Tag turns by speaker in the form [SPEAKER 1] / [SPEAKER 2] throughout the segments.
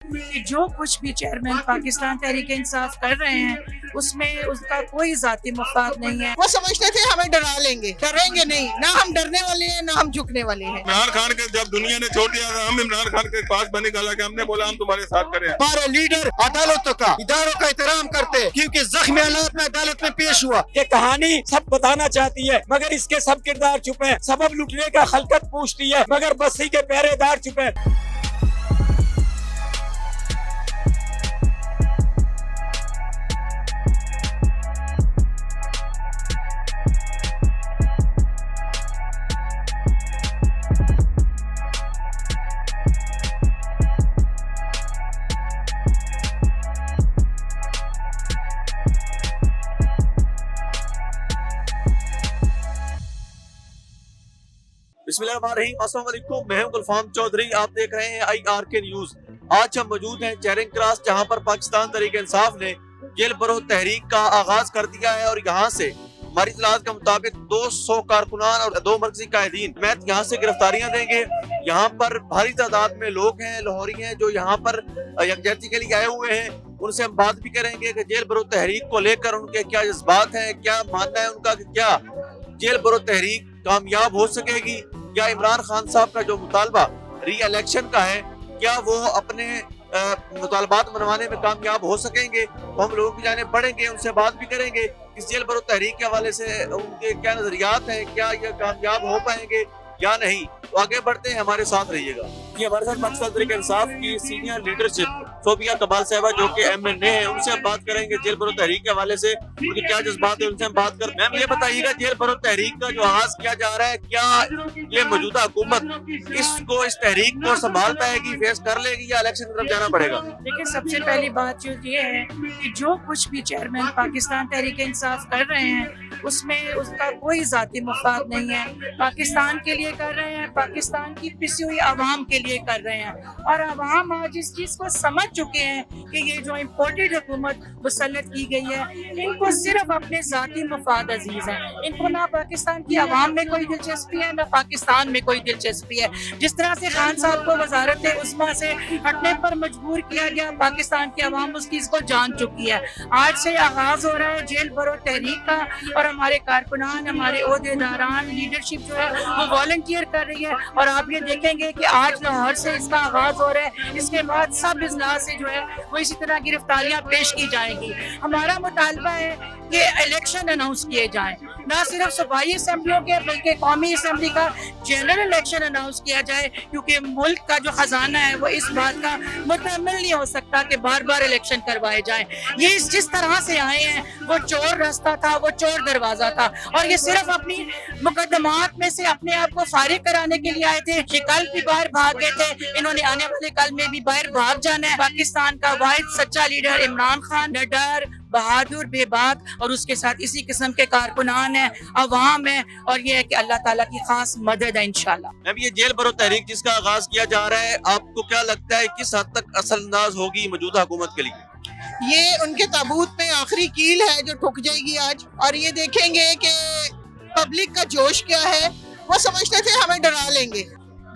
[SPEAKER 1] کہ جو کچھ بھی چیئرمین پاکستان تحریک انصاف کر رہے ہیں اس میں اس کا کوئی ذاتی مفاد نہیں ہے.
[SPEAKER 2] وہ سمجھتے تھے ہمیں ڈرا لیں گے، ڈریں گے نہیں، نہ ہم ڈرنے والے ہیں نہ ہم جھکنے والے ہیں.
[SPEAKER 3] عمران خان کے جب دنیا نے چھوڑ دیا تھا، ہم عمران خان کے پاس بنے گالا کہ ہم نے بولا ہم تمہارے ساتھ کریں.
[SPEAKER 4] ہمارے لیڈر عدالتوں کا اداروں کا احترام کرتے کیونکہ زخمی حالات میں عدالت میں پیش ہوا.
[SPEAKER 5] یہ کہانی سب بتانا چاہتی ہے مگر اس کے سب کردار چھپے ہیں. سبب لٹنے کا خلقت پوچھتی ہے مگر بستی کے پہرے دار چھپے ہیں.
[SPEAKER 6] بسم اللہ الرحمن الرحیم. السلام علیکم، میں ہوں گلفام چودھری، آپ دیکھ رہے ہیں IRK نیوز. آج ہم موجود ہیں چیرنگ کراس، جہاں پر پاکستان تحریک انصاف نے جیل برو تحریک کا آغاز کر دیا ہے اور یہاں سے ہماری اطلاعات کے مطابق 200 کارکنان اور 2 مرکزی قائدین سمیت یہاں سے گرفتاریاں دیں گے. یہاں پر بھاری تعداد میں لوگ ہیں، لاہوری ہیں، جو یہاں پر یکجہتی کے لیے آئے ہوئے ہیں. ان سے ہم بات بھی کریں گے کہ جیل برو تحریک کو لے کر ان کے کیا جذبات ہیں، کیا ماننا ہے ان کا کہ کیا جیل برو تحریک کامیاب ہو سکے گی، یا عمران خان صاحب کا جو مطالبہ ری الیکشن کا ہے کیا وہ اپنے مطالبات منوانے میں کامیاب ہو سکیں گے. تو ہم لوگوں کی جانب بڑھیں گے، ان سے بات بھی کریں گے اس جیل برو تحریک کے حوالے سے ان کے کیا نظریات ہیں، کیا یہ کامیاب ہو پائیں گے یا نہیں. تو آگے بڑھتے ہیں، ہمارے ساتھ رہیے گا. یہ ہمارے ساتھ پاکستان تحریک انصاف کی سینئر لیڈرشپ صوفیہ کمال صاحبہ جو کہ MNA ہیں، ان سے ہم بات کریں گے جیل برو تحریک کے حوالے سے ان کے کیا جذبات ہیں، ان سے ہم بات کر. میم یہ بتائیے گا جیل برو تحریک کا جو آغاز کیا جا رہا ہے، کیا یہ موجودہ حکومت اس تحریک کو سنبھال پائے گی، فیس کر لے گی یا الیکشن کی طرف جانا پڑے گا؟
[SPEAKER 1] دیکھیں، سب سے پہلی بات جو یہ ہے کہ جو کچھ بھی چیئرمین پاکستان تحریک انصاف کر رہے ہیں اس میں اس کا کوئی ذاتی مفاد نہیں ہے. پاکستان کے لیے کر رہے ہیں، پاکستان کی پسی ہوئی عوام کے لیے کر رہے ہیں، اور عوام آج اس چیز کو سمجھ چکے ہیں کہ یہ جو امپورٹڈ حکومت مسلط کی گئی ہے ان کو صرف اپنے ذاتی مفاد عزیز ہیں. ان کو نہ پاکستان کی عوام میں کوئی دلچسپی ہے نہ پاکستان میں کوئی دلچسپی ہے. جس طرح سے خان صاحب کو وزارت عظمیٰ سے ہٹنے پر مجبور کیا گیا، پاکستان کی عوام اس چیز کو جان چکی ہے. آج سے آغاز ہو رہا ہے جیل برو تحریک کا، اور ہمارے کارکنان، ہمارے عہدیداران، لیڈرشپ جو ہے وہ والنٹیئر کر رہی ہے. اور آپ یہ دیکھیں گے کہ آج لاہور سے اس کا آغاز ہو رہا ہے، اس کے بعد سب اضلاع سے جو ہے وہ اسی طرح گرفتاریاں پیش کی جائیں گی. ہمارا مطالبہ ہے کہ الیکشن اناؤنس کیے جائیں، نہ صرف صوبائی اسمبلیوں کے بلکہ قومی اسمبلی کا جنرل الیکشن اناؤنس کیا جائے، کیونکہ ملک کا جو خزانہ ہے وہ اس بات کا متحمل نہیں ہو سکتا کہ بار بار الیکشن کروائے جائیں. یہ جس طرح سے آئے ہیں وہ چور راستہ تھا، وہ چور دروازہ تھا، اور یہ صرف اپنی مقدمات میں سے اپنے آپ کو فارغ کرانے کے لیے آئے تھے. یہ کل بھی باہر بھاگ گئے تھے، انہوں نے آنے والے کل میں بھی باہر بھاگ جانا ہے. پاکستان کا واحد سچا لیڈر عمران خان نڈر، بہادر، بے باک، اور اس کے ساتھ اسی قسم کے کارکنان ہیں، عوام ہیں، اور یہ ہے کہ اللہ تعالیٰ کی خاص مدد ہے انشاءاللہ.
[SPEAKER 6] اب یہ جیل برو تحریک جس کا آغاز کیا جا رہا ہے، آپ کو کیا لگتا ہے کس حد تک اثر انداز ہوگی موجودہ حکومت کے لیے؟
[SPEAKER 2] یہ ان کے تابوت میں آخری کیل ہے جو ٹھک جائے گی آج. اور یہ دیکھیں گے کہ پبلک کا جوش کیا ہے. وہ سمجھتے تھے ہمیں ڈرا لیں گے،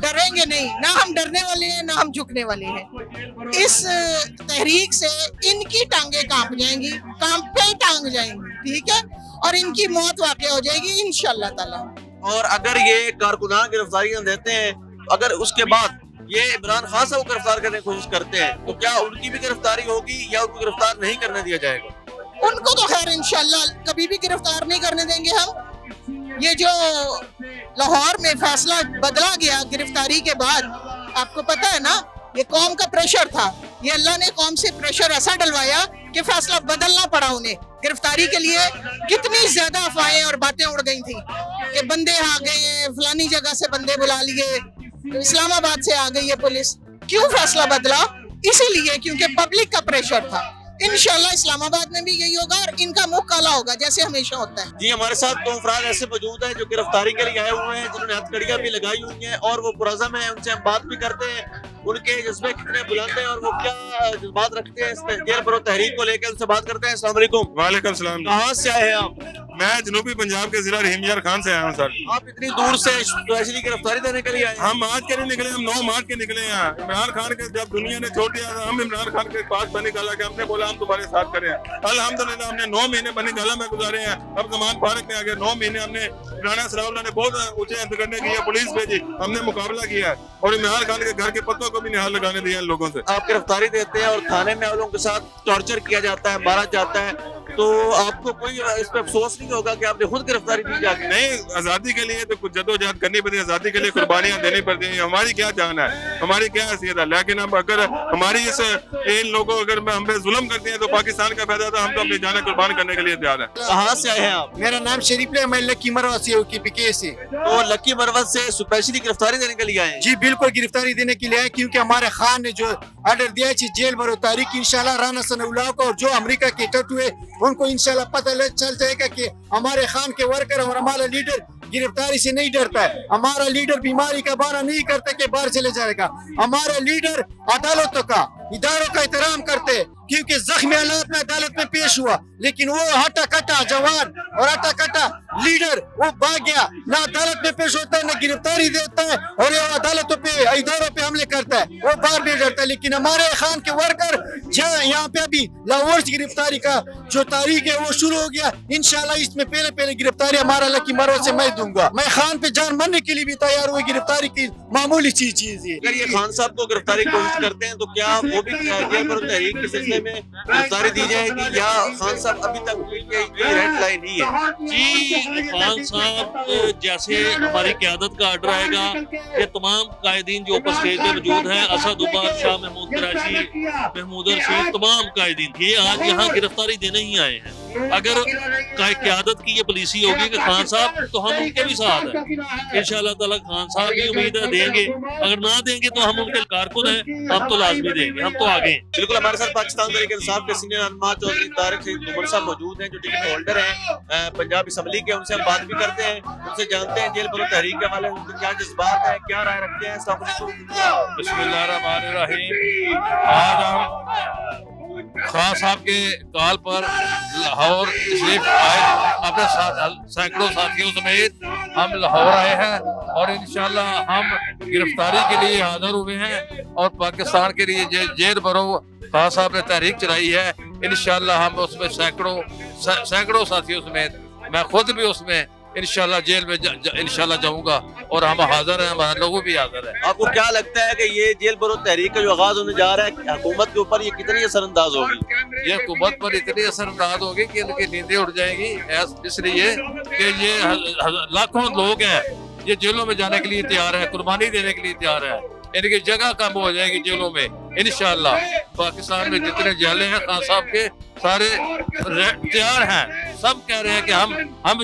[SPEAKER 2] ڈریں گے نہیں، نہ ہم ڈرنے والے ہیں نہ ہم جھکنے والے ہیں. اس تحریک سے ان کی ٹانگیں کانپ جائیں گی، کانپ پہ ٹانگ جائیں گی، ٹھیک ہے، اور ان کی موت واقع ہو جائے گی انشاءاللہ تعالی.
[SPEAKER 6] اور اگر یہ کارکنان گرفتاریاں دیتے ہیں، اگر اس کے بعد یہ عمران خان صاحب کو گرفتار کرنے کی کوشش کرتے ہیں، تو کیا ان کی بھی گرفتاری ہوگی یا ان کو گرفتار نہیں کرنے دیا جائے گا؟
[SPEAKER 2] ان کو تو خیر انشاءاللہ کبھی بھی گرفتار نہیں کرنے دیں گے ہم. یہ جو لاہور میں فیصلہ بدلا گیا گرفتاری کے بعد، آپ کو پتہ ہے نا، یہ قوم کا پریشر تھا. یہ اللہ نے قوم سے پریشر ایسا ڈلوایا کہ فیصلہ بدلنا پڑا انہیں. گرفتاری کے لیے کتنی زیادہ افواہیں اور باتیں اڑ گئی تھیں کہ بندے آ گئے، فلانی جگہ سے بندے بلا لیے، اسلام آباد سے آ گئی ہے پولیس. کیوں فیصلہ بدلا؟ اسی لیے کیونکہ پبلک کا پریشر تھا. انشاءاللہ اسلام آباد میں بھی یہی ہوگا اور ان کا منہ کالا ہوگا جیسے ہمیشہ ہوتا ہے.
[SPEAKER 6] جی، ہمارے ساتھ 2 افراد ایسے موجود ہیں جو گرفتاری کے لیے آئے ہوئے ہیں، جنہوں نے ہتھ کڑیاں بھی لگائی ہوئی ہیں اور وہ پرعزم ہیں. ان سے ہم بات بھی کرتے ہیں، ان کے جذبے کتنے بلند ہیں اور وہ کیا جذبات رکھتے ہیں اس جیل برو تحریک کو لے کے. ان سے بات کرتے ہیں. السلام علیکم.
[SPEAKER 3] وعلیکم السلام.
[SPEAKER 6] کہاں سے آئے ہیں آپ؟
[SPEAKER 3] मैं जनूबी पंजाब के जिला रहीम यार खान से आया हूँ सर।
[SPEAKER 6] आप इतनी दूर से स्पेशली गिरफ्तारी देने के लिए आए हैं?
[SPEAKER 3] हम आज के नहीं निकले, हम 9 मार्च के निकले हैं। इमरान खान के जब दुनिया ने छोड़ दिया था, हम इमरान खान के पास बनी गाला के हमने बोला हम तुम्हारे साथ करें। अल्हम्दुलिल्लाह हमने 9 महीने बनी गाला में गुजारे हैं। अब जमान फारक में आ गए। 9 महीने हमने राणा सराउल्लाह ने बहुत ऊंचे हथकंडे किए, पुलिस भेजी, हमने मुकाबला किया है और इमरान खान के घर के पत्तों को भी नहीं हाथ लगाने दिया इन लोगों से।
[SPEAKER 6] आप गिरफ्तारी देते हैं और थाने में वालों के साथ टॉर्चर किया जाता है, मारा जाता है, तो आपको कोई इस पे अफसोस नहीं होगा कि आपने खुद गिरफ्तारी दी जाके?
[SPEAKER 3] नहीं, आजादी के लिए तो कुछ जद्दोजहद करनी पड़ती है, आजादी के लिए कुर्बानियां देनी पड़ती है। हमारी क्या जान है, हमारी क्या हैसियत है, लेकिन अब अगर हमारी इन लोगों अगर हम पे जुल्म करते हैं तो पाकिस्तान का फायदा था। हम तो अपनी जानें कुर्बान करने के लिए तैयार हैं।
[SPEAKER 6] कहाँ से आए हैं आप?
[SPEAKER 4] मेरा नाम शरीफ है, मैं लकी मरवा से हूँ, KPK से।
[SPEAKER 6] तो लकी मरवत से स्पेशली गिरफ्तारी देने के लिए आए हैं?
[SPEAKER 4] जी बिल्कुल गिरफ्तारी देने के लिए आए, क्योंकि हमारे खान ने जो ऑर्डर दिया है जेल भरो तारीख इंशाल्लाह राना सनाउल्लाह को और जो अमेरिका के टट्टू है उनको इंशाल्लाह पता चल जाएगा कि हमारे खान के वर्कर और हमारा लीडर गिरफ्तारी से नहीं डरता है। हमारा लीडर बीमारी का बहाना नहीं करता कि बाहर चले जाएगा। हमारा लीडर अदालतों का, इदारों का एहतराम करते हैं, क्योंकि जख्मी हालात में अदालत में पेश हुआ, लेकिन वो हटा कटा जवान और हटा कटा लीडर वो भाग गया, ना अदालत में पेश होता है, ना गिरफ्तारी देता है और ये अदालतों पे इदारों पे हमले करता है, वो बाहर नहीं डरता। लेकिन हमारे खान के वर्कर यहाँ पे अभी लाहौर से गिरफ्तारी का जो तारीख है वो शुरू हो गया। इंशाल्लाह इसमें पहले गिरफ्तारी हमारा लकी मरो से मैं दूंगा। मैं खान पे जान मरने के लिए भी तैयार हुई, गिरफ्तारी की मामूली चीज है।
[SPEAKER 6] अगर ये खान साहब को गिरफ्तारी की कोशिश करते हैं तो क्या वो भी जेल भरो तहरीक के सिलसिले में गिरफ्तारी दी जाएगी या खान साहब अभी तक ये रेड लाइन ही है?
[SPEAKER 7] जी खान साहब जैसे हमारी क़यादत का आर्डर आएगा, ये तमाम कायदीन जो ऊपर स्टेज पे मौजूद हैं, असद उमर, शाह महमूद कुरैशी, महमूद रशीद, तमाम कायदीन ये आज यहाँ गिरफ्तारी देने ही आए हैं। अगर क़यादत की ये पॉलिसी होगी कि खान साहब तो हम उनके भी साथ हैं इंशाअल्लाह ताला। खान साहब की उम्मीद है देंगे, अगर ना देंगे तो हम उनके कारकुन हैं, हम तो लाजमी देंगे, हम तो आगे।
[SPEAKER 6] बिल्कुल हमारे साथ पाकिस्तान तहरीक इंसाफ के सीनियर रहनुमा चौधरी तारिक सईद उमर साहब मौजूद हैं जो टिकट होल्डर हैं पंजाब असम्बली के। उनसे हम बात भी करते हैं, उनसे जानते हैं जेल भरो तहरीक के हवाले उनके क्या जज्बात हैं, क्या राय रखते हैं।
[SPEAKER 7] बिस्मिल्लाहिर्रहमानिर्रहीम। आज हम खान साहब के कॉल पर लाहौर तशरीफ आए, अपने साथ सैकड़ों साथियों समेत हम लाहौर आए हैं और इंशाल्लाह हम गिरफ्तारी के लिए हाजिर हुए हैं और पाकिस्तान के लिए जेल भरो खान साहब ने तहरीक चलाई है। इंशाल्लाह हम उसमें सैकड़ों साथियों समेत मैं खुद भी उसमें इंशाल्लाह जेल में इंशाल्लाह जाऊंगा और हम हाजिर हैं, हमारे लोगों भी हाजिर हैं।
[SPEAKER 6] आपको क्या लगता है कि ये जेल भरो तहरीक का जो आगाज होने जा रहा है हुकूमत के ऊपर, ये कितनी असरअंदाज होगी?
[SPEAKER 7] ये हुकूमत पर इतनी असरअंदाज होगी कि इनकी नींदें उड़ जाएंगी, इसलिए कि ये लाखों लोग हैं ये जेलों में जाने के लिए तैयार है, कुर्बानी देने के लिए तैयार है। इनकी जगह कम हो जाएगी जेलों में इंशाल्लाह। पाकिस्तान में जितने जेलें हैं खान साहब के सारे तैयार हैं, सब कह रहे हैं कि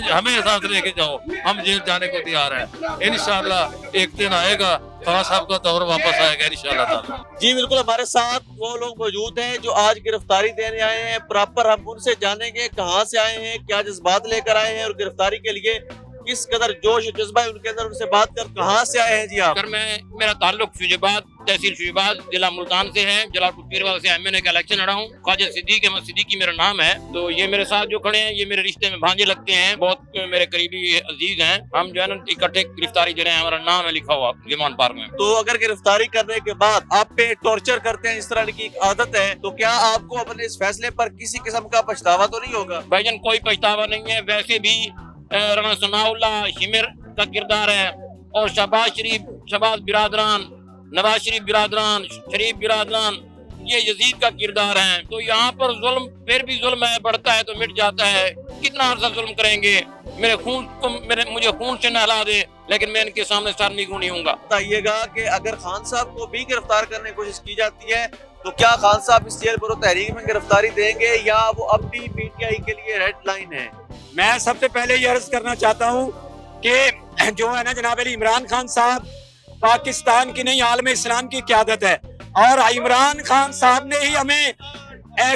[SPEAKER 7] हमें साथ लेके जाओ, हम जेल जाने को तैयार हैं। इंशाल्लाह एक दिन आएगा खान साहब का दौर वापस आएगा इंशाल्लाह।
[SPEAKER 6] जी बिल्कुल हमारे साथ वो लोग मौजूद हैं जो आज गिरफ्तारी देने आए हैं। प्रॉपर हम उनसे जानेंगे कहाँ से आए हैं, क्या जज्बात लेकर आए हैं और गिरफ्तारी के लिए किस कदर जोश जज्बा है उनके अंदर। उनसे बात कर कहाँ से आए हैं जी आप?
[SPEAKER 8] मेरा ताल्लुक शुजाबाद तहसील शुजाबाद जिला मुल्तान से है, जलालपुर पीरवाल से MNA का इलेक्शन लड़ा हूँ। ख्वाजा सिद्दीक अहमद सिद्दीकी मेरा नाम है। तो ये मेरे साथ जो खड़े हैं ये मेरे रिश्ते में भांजे लगते हैं, बहुत मेरे करीबी अजीज हैं। हम जो है ना इकट्ठे गिरफ्तारी दे रहे हैं, हमारा नाम है लिखा हुआ विमान पार्क में।
[SPEAKER 6] तो अगर गिरफ्तारी करने के बाद आप पे टॉर्चर करते हैं, इस तरह की एक आदत है, तो क्या आपको अपने इस फैसले पर किसी किस्म का पछतावा तो नहीं होगा?
[SPEAKER 8] भाईजान कोई पछतावा नहीं है। वैसे भी राणा सनाउल्लाह शिमिर का किरदार है और शहबाज बिरादरान, नवाज शरीफ बिरादरान, शरीफ बिरादरान ये यजीद का किरदार है। तो यहाँ पर जुल्म फिर भी जुल्म है, बढ़ता है तो मिट जाता है। कितना अर्सा जुल्म करेंगे? मुझे खून से नहला दे लेकिन मैं इनके सामने सर नहीं गूंगा।
[SPEAKER 6] बताइएगा कि अगर खान साहब को भी गिरफ्तार करने की कोशिश की जाती है तो क्या खान साहब इस जेल भरो तहरीक में गिरफ्तारी देंगे या वो अब भी PTI के लिए रेड लाइन है?
[SPEAKER 5] मैं सबसे पहले ये अर्ज करना चाहता हूँ कि जो है ना जनाब अली इमरान खान साहब पाकिस्तान की नहीं आलम इस्लाम की क़यादत है और इमरान खान साहब ने ही हमें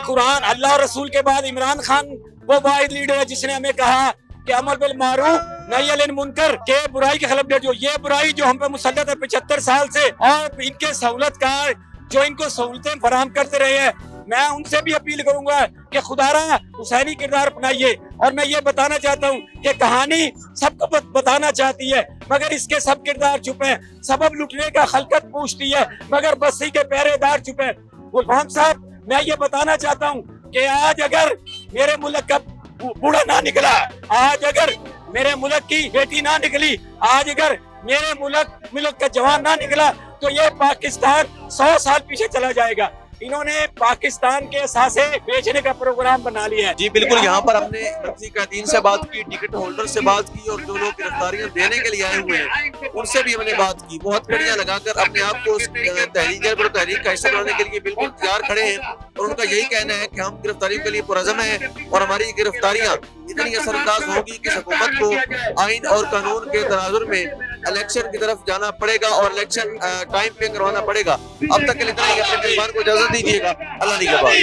[SPEAKER 5] कुरान अल्लाह और रसूल के बाद इमरान खान वो वाहिद लीडर है जिसने हमें कहा कि अमर बिल मारूफ नही अनिल मुनकर के बुराई के खिलाफ जो ये बुराई जो हम पे मुसल्लत है 75 साल से और इनके सहूलत कार जो इनको सहूलतें फराहम करते रहे हैं मैं उनसे भी अपील करूंगा कि खुदारा हुसैनी किरदार अपनाइए। और मैं ये बताना चाहता हूँ कि कहानी सबको बताना चाहती है मगर इसके सब किरदार छुपे हैं। सबब लुटने का खलकत पूछती है मगर बस्ती के पहरेदार छुपे हैं। गुलफाम साहब, मैं ये बताना चाहता हूँ कि आज अगर मेरे मुल्क का बूढ़ा ना निकला, आज अगर मेरे मुल्क की बेटी ना निकली, आज अगर मेरे मुल्क का जवान ना निकला तो ये पाकिस्तान 100 साल पीछे चला जाएगा। इन्होंने पाकिस्तान के असासे बेचने का प्रोग्राम बना लिया है।
[SPEAKER 6] जी बिल्कुल, यहाँ पर हमने मंत्री कैदीन से बात की, टिकट होल्डर से बात की और जो लोग गिरफ्तारियां देने के लिए आए हुए हैं उनसे भी हमने बात की। बहुत बढ़िया लगाकर अपने आप को तहरीक का हिस्सा बनाने के लिए बिल्कुल तैयार खड़े हैं और उनका यही कहना है कि हम गिरफ्तारियों के लिए पुरज़म हैं और हमारी गिरफ्तारियां इतनी असरअंदाज होगी कि हुकूमत को आइन और कानून के तनाजुर में इलेक्शन की तरफ जाना पड़ेगा और इलेक्शन टाइम पे करवाना पड़ेगा। अब तक के लिए इतना ही, अपने मेहमान को इजाजत दीजिएगा। अल्लाह निगहबान।